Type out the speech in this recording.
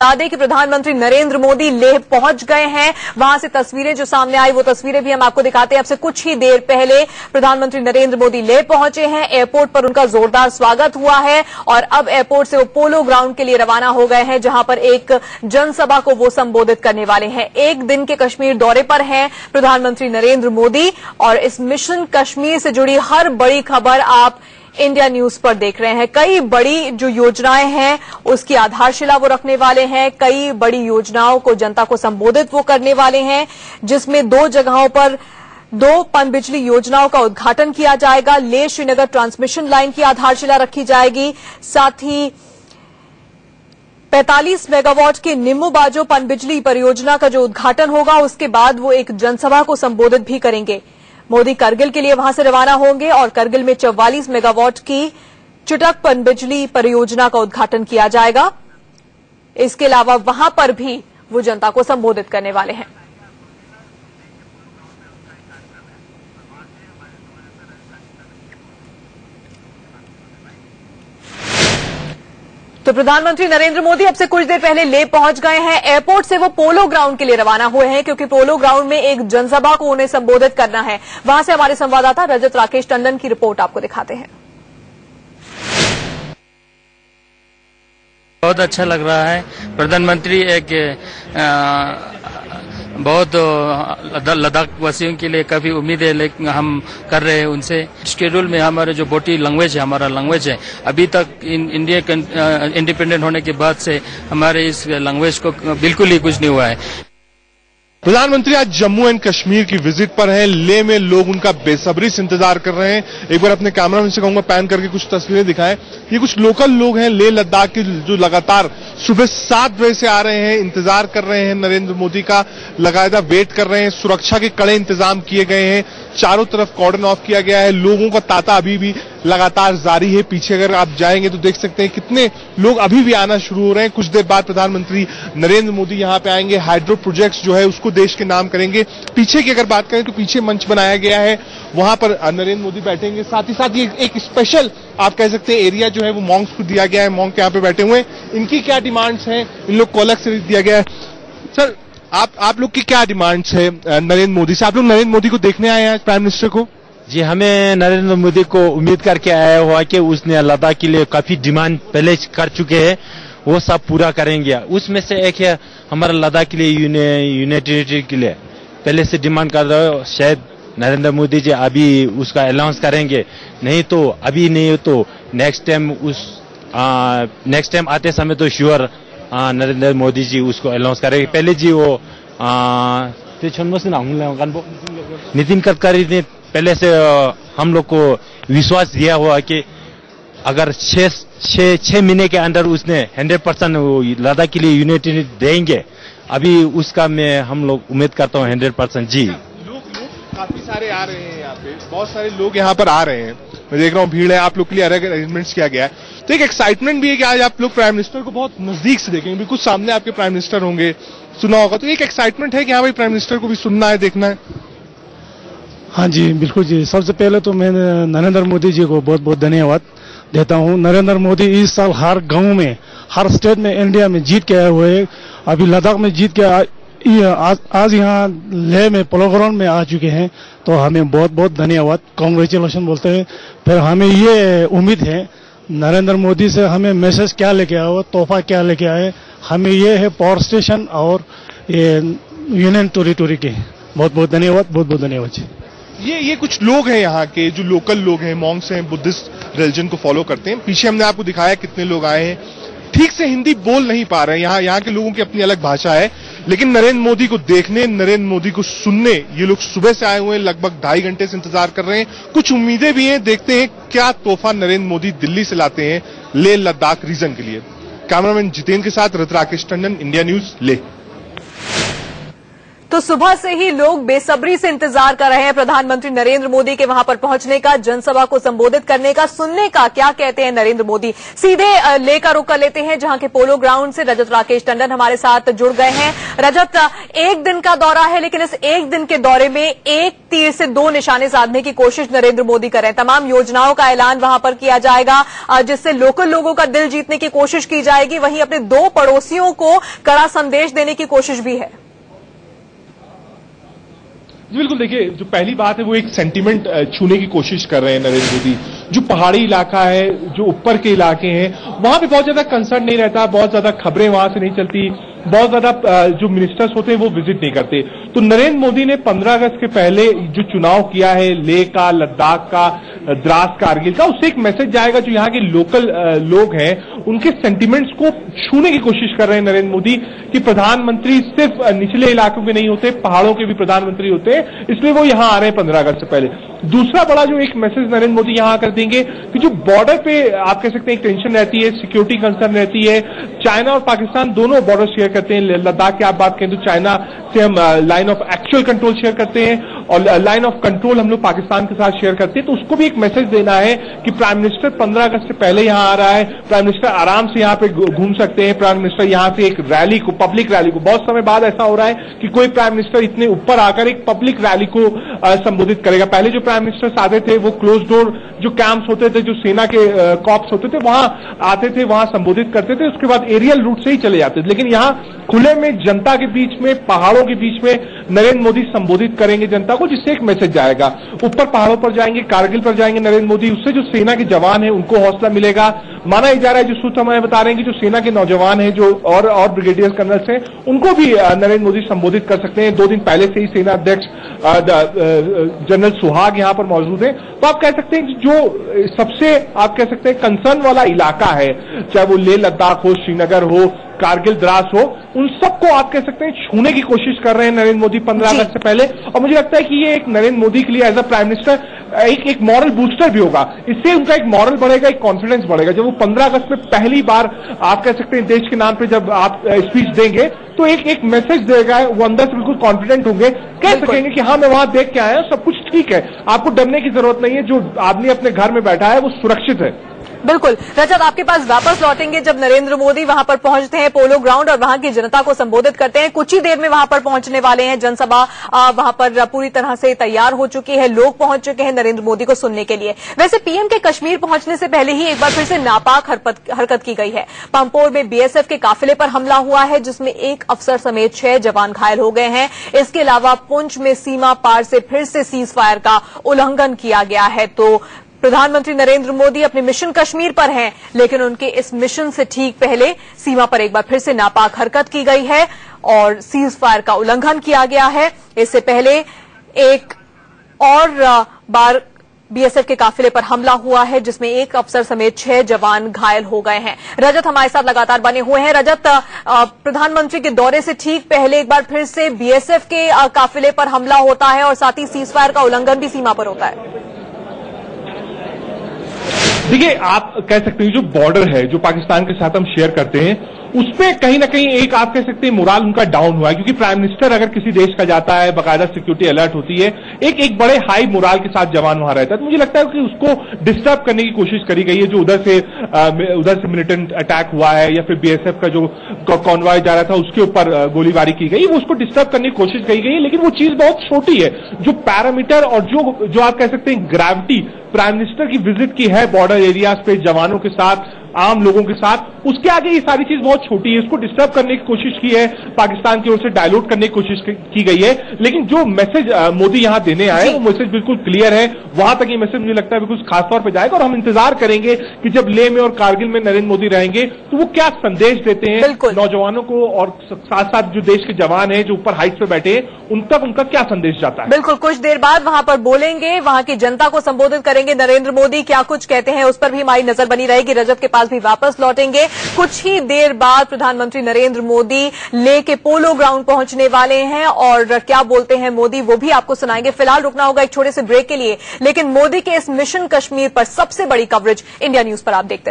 बता दें कि प्रधानमंत्री नरेंद्र मोदी लेह पहुंच गए हैं। वहां से तस्वीरें जो सामने आई वो तस्वीरें भी हम आपको दिखाते हैं। अब से कुछ ही देर पहले प्रधानमंत्री नरेंद्र मोदी लेह पहुंचे हैं। एयरपोर्ट पर उनका जोरदार स्वागत हुआ है और अब एयरपोर्ट से वो पोलो ग्राउंड के लिए रवाना हो गए हैं, जहां पर एक जनसभा को वो संबोधित करने वाले हैं। एक दिन के कश्मीर दौरे पर हैं प्रधानमंत्री नरेंद्र मोदी और इस मिशन कश्मीर से जुड़ी हर बड़ी खबर आप इंडिया न्यूज पर देख रहे हैं। कई बड़ी जो योजनाएं हैं उसकी आधारशिला वो रखने वाले हैं। कई बड़ी योजनाओं को जनता को संबोधित वो करने वाले हैं, जिसमें 2 जगहों पर 2 पनबिजली योजनाओं का उद्घाटन किया जाएगा। लेह श्रीनगर ट्रांसमिशन लाइन की आधारशिला रखी जाएगी। साथ ही 45 मेगावाट की निम्मू बाजो पनबिजली परियोजना का जो उद्घाटन होगा, उसके बाद वो एक जनसभा को संबोधित भी करेंगे। मोदी करगिल के लिए वहां से रवाना होंगे और करगिल में 44 मेगावाट की चुटक पनबिजली परियोजना का उद्घाटन किया जाएगा। इसके अलावा वहां पर भी वो जनता को संबोधित करने वाले हैं। तो प्रधानमंत्री नरेंद्र मोदी अब से कुछ देर पहले लेह पहुंच गए हैं। एयरपोर्ट से वो पोलो ग्राउंड के लिए रवाना हुए हैं, क्योंकि पोलो ग्राउंड में एक जनसभा को उन्हें संबोधित करना है। वहां से हमारे संवाददाता रजत राकेश टंडन की रिपोर्ट आपको दिखाते हैं। बहुत अच्छा लग रहा है। प्रधानमंत्री एक बहुत लद्दाख वासियों के लिए काफी उम्मीद है, लेकिन हम कर रहे हैं उनसे। शेड्यूल में हमारे जो बोटी लैंग्वेज है, हमारा लैंग्वेज है, अभी तक इंडिया इंडिपेंडेंट होने के बाद से हमारे इस लैंग्वेज को बिल्कुल ही कुछ नहीं हुआ है। प्रधानमंत्री आज जम्मू एंड कश्मीर की विजिट पर हैं। लेह में लोग उनका बेसब्री से इंतजार कर रहे हैं। एक बार अपने कैमरामैन से कहूंगा पैन करके कुछ तस्वीरें दिखाएं। ये कुछ लोकल लोग हैं लेह लद्दाख के, जो लगातार सुबह 7 बजे से आ रहे हैं, इंतजार कर रहे हैं नरेंद्र मोदी का, लगातार वेट कर रहे हैं। सुरक्षा के कड़े इंतजाम किए गए हैं, चारों तरफ कॉर्डन ऑफ किया गया है। लोगों का तांता अभी भी लगातार जारी है। पीछे अगर आप जाएंगे तो देख सकते हैं कितने लोग अभी भी आना शुरू हो रहे हैं। कुछ देर बाद प्रधानमंत्री नरेंद्र मोदी यहां पे आएंगे। हाइड्रो प्रोजेक्ट्स जो है उसको देश के नाम करेंगे। पीछे की अगर बात करें तो पीछे मंच बनाया गया है, वहां पर नरेंद्र मोदी बैठेंगे। साथ ही साथ ये एक स्पेशल आप कह सकते हैं एरिया जो है वो मॉन्क्स को दिया गया है। मॉन्क यहाँ पे बैठे हुए हैं। इनकी क्या डिमांड्स हैं, इन लोग को अलग से दिया गया है। सर आप लोग की क्या डिमांड्स है नरेंद्र मोदी से? आप लोग नरेंद्र मोदी को देखने आए हैं, प्राइम मिनिस्टर को? जी, हमें नरेंद्र मोदी को उम्मीद करके आया हुआ कि उसने लद्दाख के लिए काफी डिमांड पहले कर चुके हैं, वो सब पूरा करेंगे। उसमें से एक है हमारा लद्दाख के लिए यूनिटी के लिए पहले से डिमांड कर रहे हो। शायद नरेंद्र मोदी जी अभी उसका अनाउंस करेंगे, नहीं तो अभी नहीं तो नेक्स्ट टाइम आते समय तो श्योर नरेंद्र मोदी जी उसको अनाउंस करेंगे। पहले जी वो नितिन गडकरी ने पहले से हम लोग को विश्वास दिया हुआ कि अगर 6 महीने के अंदर उसने 100% लद्दाख के लिए यूनिटी देंगे। अभी उसका मैं हम लोग उम्मीद करता हूँ 100%। जी, लोग काफी सारे आ रहे हैं यहाँ पे, बहुत सारे लोग यहाँ पर आ रहे हैं। मैं देख रहा हूँ भीड़ है। आप लोग के लिए अलग अरेंजमेंट्स किया गया है। तो एक एक्साइटमेंट भी है कि आज आप लोग प्राइम मिनिस्टर को बहुत नजदीक से देखेंगे। कुछ सामने आपके प्राइम मिनिस्टर होंगे, सुना होगा, तो एक एक्साइटमेंट है कि हाँ भाई प्राइम मिनिस्टर को भी सुनना है, देखना है। हाँ जी, बिल्कुल जी। सबसे पहले तो मैं नरेंद्र मोदी जी को बहुत बहुत धन्यवाद देता हूँ। नरेंद्र मोदी इस साल हर गांव में, हर स्टेट में इंडिया में जीत के आए हुए। अभी लद्दाख में जीत के आज यहाँ लेह में पोलो ग्राउंड में आ चुके हैं, तो हमें बहुत बहुत धन्यवाद, कांग्रेचुलेशन बोलते हैं। फिर हमें ये उम्मीद है नरेंद्र मोदी से हमें मैसेज क्या लेके आए हो, तोहफा क्या लेके आए, हमें ये है पावर स्टेशन और ये यूनियन टेरिटरी के। बहुत बहुत धन्यवाद, बहुत बहुत धन्यवाद जी। ये कुछ लोग हैं यहाँ के, जो लोकल लोग हैं, मॉन्क्स हैं, बुद्धिस्ट रिलीजन को फॉलो करते हैं। पीछे हमने आपको दिखाया कितने लोग आए हैं। ठीक से हिंदी बोल नहीं पा रहे हैं। यहाँ के लोगों की अपनी अलग भाषा है, लेकिन नरेंद्र मोदी को देखने, नरेंद्र मोदी को सुनने ये लोग सुबह से आए हुए हैं। लगभग 2.5 घंटे से इंतजार कर रहे हैं। कुछ उम्मीदें भी हैं, देखते हैं क्या तोहफा नरेंद्र मोदी दिल्ली से लाते हैं लेह लद्दाख रीजन के लिए। कैमरामैन जितेंद्र के साथ रजत राकेश टंडन, इंडिया न्यूज, लेह। तो सुबह से ही लोग बेसब्री से इंतजार कर रहे हैं प्रधानमंत्री नरेंद्र मोदी के वहां पर पहुंचने का, जनसभा को संबोधित करने का, सुनने का क्या कहते हैं नरेंद्र मोदी। सीधे लेकर रुक कर लेते हैं जहां के पोलो ग्राउंड से रजत राकेश टंडन हमारे साथ जुड़ गए हैं। रजत, एक दिन का दौरा है, लेकिन इस एक दिन के दौरे में एक तीर से दो निशाने साधने की कोशिश नरेंद्र मोदी कर रहे हैं। तमाम योजनाओं का ऐलान वहां पर किया जाएगा जिससे लोकल लोगों का दिल जीतने की कोशिश की जाएगी, वहीं अपने दो पड़ोसियों को कड़ा संदेश देने की कोशिश भी है। जी बिल्कुल, देखिए जो पहली बात है वो एक सेंटीमेंट छूने की कोशिश कर रहे हैं नरेंद्र मोदी। जो पहाड़ी इलाका है, जो ऊपर के इलाके हैं, वहां पे बहुत ज्यादा कंसर्न नहीं रहता, बहुत ज्यादा खबरें वहां से नहीं चलती, बहुत ज्यादा जो मिनिस्टर्स होते हैं वो विजिट नहीं करते। तो नरेंद्र मोदी ने 15 अगस्त के पहले जो चुनाव किया है लेह का, लद्दाख का, द्रास, कारगिल का, उससे एक मैसेज जाएगा जो यहाँ के लोकल लोग हैं उनके सेंटिमेंट्स को छूने की कोशिश कर रहे हैं नरेंद्र मोदी कि प्रधानमंत्री सिर्फ निचले इलाकों के नहीं होते, पहाड़ों के भी प्रधानमंत्री होते हैं, इसलिए वो यहां आ रहे हैं 15 अगस्त से पहले। दूसरा बड़ा जो एक मैसेज नरेंद्र मोदी यहां कर देंगे कि जो बॉर्डर पे आप कह सकते हैं टेंशन रहती है, सिक्योरिटी कंसर्न रहती है, चाइना और पाकिस्तान दोनों बॉर्डर शेयर करते हैं। लद्दाख की आप बात करें तो चाइना से हम line of actual control share करते हैं और लाइन ऑफ कंट्रोल हम लोग पाकिस्तान के साथ शेयर करते हैं। तो उसको भी एक मैसेज देना है कि प्राइम मिनिस्टर 15 अगस्त से पहले यहां आ रहा है, प्राइम मिनिस्टर आराम से यहां पे घूम सकते हैं, प्राइम मिनिस्टर यहां से एक रैली को, पब्लिक रैली को, बहुत समय बाद ऐसा हो रहा है कि कोई प्राइम मिनिस्टर इतने ऊपर आकर एक पब्लिक रैली को संबोधित करेगा। पहले जो प्राइम मिनिस्टर आते थे वो क्लोज डोर जो कैंप्स होते थे, जो सेना के कॉप्स होते थे, वहां आते थे, वहां संबोधित करते थे, उसके बाद एरियल रूट से ही चले जाते थे। लेकिन यहां खुले में जनता के बीच में, पहाड़ों के बीच में नरेंद्र मोदी संबोधित करेंगे जनता को, जिससे एक मैसेज जाएगा। ऊपर पहाड़ों पर जाएंगे, कारगिल पर जाएंगे नरेंद्र मोदी, उससे जो सेना के जवान हैं उनको हौसला मिलेगा। माना जा रहा है, जो सूत्र हमें बता रहे हैं कि जो सेना के नौजवान हैं, जो और ब्रिगेडियर कर्नल्स हैं, उनको भी नरेंद्र मोदी संबोधित कर सकते हैं। 2 दिन पहले से ही सेना अध्यक्ष जनरल सुहाग यहां पर मौजूद हैं। तो आप कह सकते हैं कि जो सबसे आप कह सकते हैं कंसर्न वाला इलाका है, चाहे वो लेह लद्दाख हो, श्रीनगर हो, कारगिल, द्रास हो, उन सबको आप कह सकते हैं छूने की कोशिश कर रहे हैं नरेंद्र मोदी 15 अगस्त से पहले। और मुझे लगता है कि ये एक नरेंद्र मोदी के लिए एज अ प्राइम मिनिस्टर एक मॉरल बूस्टर भी होगा। इससे उनका एक मॉरल बढ़ेगा, एक कॉन्फिडेंस बढ़ेगा। जब वो 15 अगस्त में पहली बार आप कह सकते हैं देश के नाम पे जब आप स्पीच देंगे तो एक मैसेज देगा, वो अंदर से बिल्कुल कॉन्फिडेंट होंगे, कह सकेंगे कि हाँ मैं वहां देख के आया हूं, सब कुछ ठीक है, आपको डरने की जरूरत नहीं है, जो आदमी अपने घर में बैठा है वो सुरक्षित है। बिल्कुल रजत, आपके पास वापस लौटेंगे जब नरेंद्र मोदी वहां पर पहुंचते हैं पोलो ग्राउंड और वहां की जनता को संबोधित करते हैं। कुछ ही देर में वहां पर पहुंचने वाले हैं। जनसभा वहां पर पूरी तरह से तैयार हो चुकी है, लोग पहुंच चुके हैं नरेंद्र मोदी को सुनने के लिए। वैसे पीएम के कश्मीर पहुंचने से पहले ही एक बार फिर से नापाक हरकत की गई है। पंपोर में बीएसएफ के काफिले पर हमला हुआ है, जिसमें एक अफसर समेत 6 जवान घायल हो गए हैं। इसके अलावा पुंछ में सीमा पार से फिर से सीज फायर का उल्लंघन किया गया है। तो प्रधानमंत्री नरेंद्र मोदी अपने मिशन कश्मीर पर हैं, लेकिन उनके इस मिशन से ठीक पहले सीमा पर एक बार फिर से नापाक हरकत की गई है और सीज फायर का उल्लंघन किया गया है। इससे पहले एक और बार बीएसएफ के काफिले पर हमला हुआ है, जिसमें एक अफसर समेत 6 जवान घायल हो गए हैं। रजत हमारे साथ लगातार बने हुए हैं। रजत, प्रधानमंत्री के दौरे से ठीक पहले एक बार फिर से बीएसएफ के काफिले पर हमला होता है और साथ ही सीज फायर का उल्लंघन भी सीमा पर होता है। देखिए, आप कह सकते हैं जो बॉर्डर है, जो पाकिस्तान के साथ हम शेयर करते हैं, उसमें कहीं ना कहीं एक आप कह सकते हैं मोराल उनका डाउन हुआ है, क्योंकि प्राइम मिनिस्टर अगर किसी देश का जाता है, बाकायदा सिक्योरिटी अलर्ट होती है, एक बड़े हाई मोराल के साथ जवान वहां रहता है। तो मुझे लगता है कि उसको डिस्टर्ब करने की कोशिश करी गई है। जो उधर से मिलिटेंट अटैक हुआ है या फिर बीएसएफ का जो कॉन्वॉय जा रहा था उसके ऊपर गोलीबारी की गई, वो उसको डिस्टर्ब करने की कोशिश की गई है। लेकिन वो चीज बहुत छोटी है। जो पैरामीटर और जो आप कह सकते हैं ग्रेविटी प्राइम मिनिस्टर की विजिट की है बॉर्डर एरियाज पे जवानों के साथ, आम लोगों के साथ, उसके आगे ये सारी चीज बहुत छोटी है। इसको डिस्टर्ब करने की कोशिश की है, पाकिस्तान की ओर से डायलूट करने की कोशिश की गई है। लेकिन जो मैसेज मोदी यहां देने आए वो मैसेज बिल्कुल क्लियर है। वहां तक ये मैसेज मुझे लगता है बिल्कुल खास तौर पर जाएगा और हम इंतजार करेंगे कि जब लेह में और कारगिल में नरेंद्र मोदी रहेंगे तो वो क्या संदेश देते हैं नौजवानों को, और साथ साथ जो देश के जवान हैं जो ऊपर हाइट्स पे बैठे हैं उन तक उनका क्या संदेश जाता है। बिल्कुल, कुछ देर बाद वहां पर बोलेंगे, वहां की जनता को संबोधित करेंगे नरेंद्र मोदी। क्या कुछ कहते हैं उस पर भी हमारी नजर बनी रहेगी। रजत के पास भी वापस लौटेंगे। कुछ ही देर बाद प्रधानमंत्री नरेंद्र मोदी लेह के पोलो ग्राउंड पहुंचने वाले हैं और क्या बोलते हैं मोदी वो भी आपको सुनाएंगे। फिलहाल रुकना होगा एक छोटे से ब्रेक के लिए, लेकिन मोदी के इस मिशन कश्मीर पर सबसे बड़ी कवरेज इंडिया न्यूज पर आप देखते हैं।